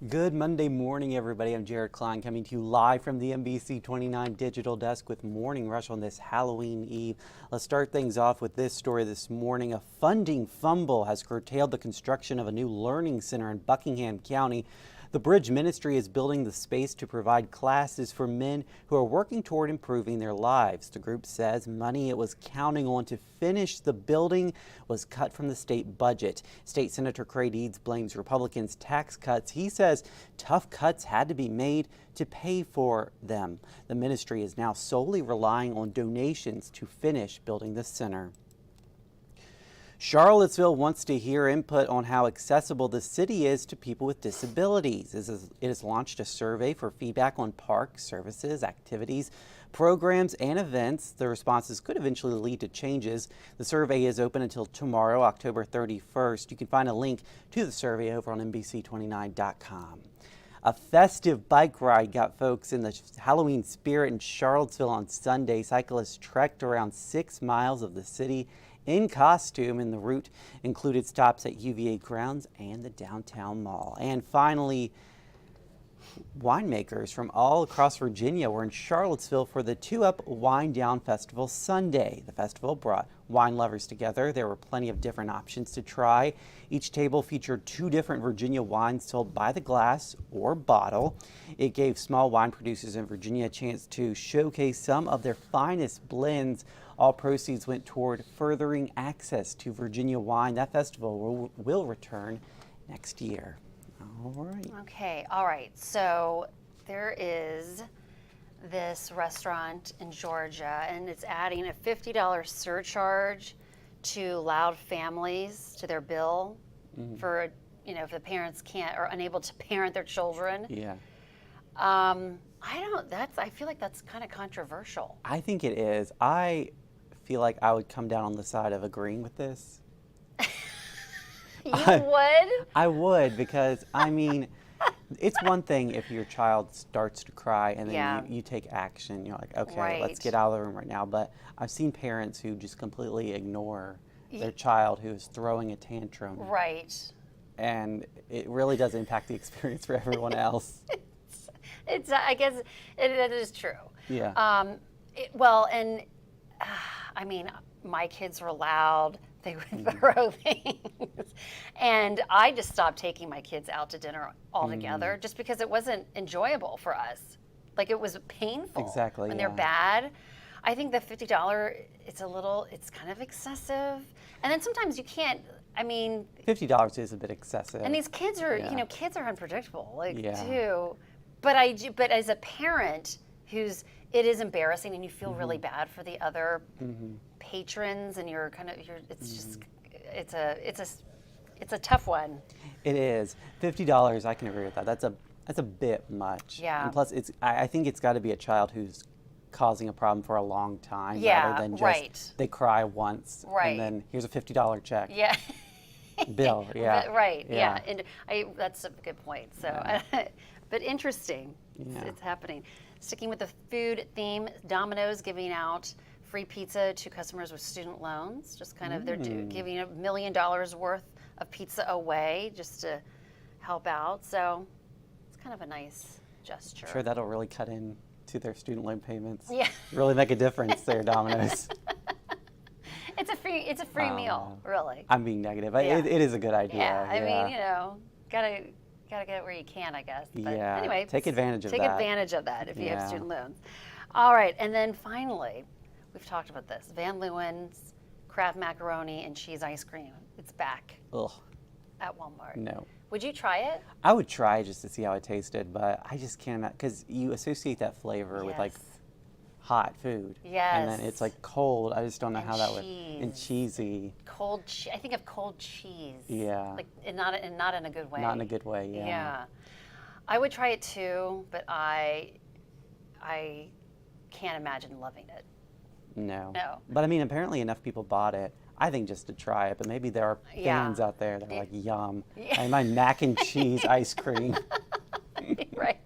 Good Monday morning, everybody. I'm Jared Klein coming to you live from the NBC29 Digital Desk with Morning Rush on this Halloween Eve. Let's start things off with this story this morning. A funding fumble has curtailed the construction of a new learning center in Buckingham County. The Bridge Ministry is building the space to provide classes for men who are working toward improving their lives. The group says money it was counting on to finish the building was cut from the state budget. State Senator Craig Eads blames Republicans' tax cuts. He says tough cuts had to be made to pay for them. The ministry is now solely relying on donations to finish building the center. Charlottesville wants to hear input on how accessible the city is to people with disabilities. It has launched a survey for feedback on parks, services, activities, programs, and events. The responses could eventually lead to changes. The survey is open until tomorrow, October 31st. You can find a link to the survey over on NBC29.com. A festive bike ride got folks in the Halloween spirit in Charlottesville on Sunday. Cyclists trekked around 6 miles of the city in costume, and the route included stops at UVA grounds and the downtown mall. And finally, winemakers from all across Virginia were in Charlottesville for the 2-Up Wine Down Festival Sunday. The festival brought wine lovers together. There were plenty of different options to try. Each table featured 2 different Virginia wines sold by the glass or bottle. It gave small wine producers in Virginia a chance to showcase some of their finest blends. All proceeds went toward furthering access to Virginia wine. That festival will return next year. All right. Okay, all right. So there is this restaurant in Georgia, and it's adding a $50 surcharge to loud families to their bill for, if the parents can't or unable to parent their children. Yeah. I feel like that's kind of controversial. I think it is. I feel like I would come down on the side of agreeing with this. You would? I would, because I mean, it's one thing if your child starts to cry and then you take action. You're like, okay, let's get out of the room right now. But I've seen parents who just completely ignore their child who is throwing a tantrum. Right. And it really does impact the experience for everyone else. I guess that is true. Yeah. I mean, my kids were loud. They would throw things. And I just stopped taking my kids out to dinner altogether just because it wasn't enjoyable for us. Like, it was painful. Exactly. When they're bad. I think the $50, it's kind of excessive. And then sometimes you can't, $50 is a bit excessive. And these kids are, kids are unpredictable, too. But as a parent it is embarrassing, and you feel really bad for the other patrons, and it's a tough one. It is. $50, I can agree with that. That's a bit much. Yeah. And plus, I think it's got to be a child who's causing a problem for a long time, rather than just they cry once and then here's a $50 check. Yeah. Bill. Yeah. Right. Yeah. And that's a good point. So, but interesting. It's happening. Sticking with the food theme, Domino's giving out free pizza to customers with student loans. Just kind of, they're giving $1 million worth of pizza away just to help out. So it's kind of a nice gesture. I'm sure that'll really cut in to their student loan payments. Yeah. Really make a difference there, Domino's. It's a free meal, really. I'm being negative. It is a good idea. Yeah. I mean, gotta get it where you can, I guess. But anyway, take advantage of that. Take advantage of that if you have student loans. All right, and then finally, we've talked about this. Van Leeuwen's Kraft macaroni and cheese ice cream. It's back at Walmart. No. Would you try it? I would try just to see how it tasted, but I just can't, because you associate that flavor with like hot food. Yes. And then it's like cold. I just don't know how that would. And cheesy. Cold cheese. I think of cold cheese. Yeah. Like, and not in a good way. Not in a good way, yeah. Yeah. I would try it too, but I can't imagine loving it. No. No. But I mean, apparently enough people bought it. I think just to try it, but maybe there are fans out there that are like, yum. Yeah. I mind mac and cheese ice cream. Right.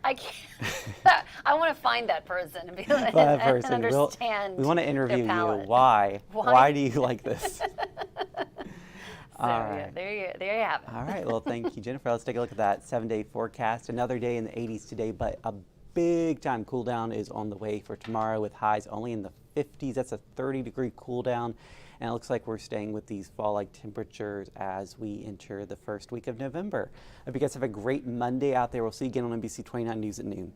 I can't. I want to find that person and be like, and understand. We want to interview their palate. you. Why? Why do you like this? So yeah, there you have it. All right. Well, thank you, Jennifer. Let's take a look at that 7-day forecast. Another day in the 80s today, but a big time cool down is on the way for tomorrow with highs only in the 50s. That's a 30-degree cool down. And it looks like we're staying with these fall-like temperatures as we enter the first week of November. Hope you guys have a great Monday out there. We'll see you again on NBC 29 News at noon.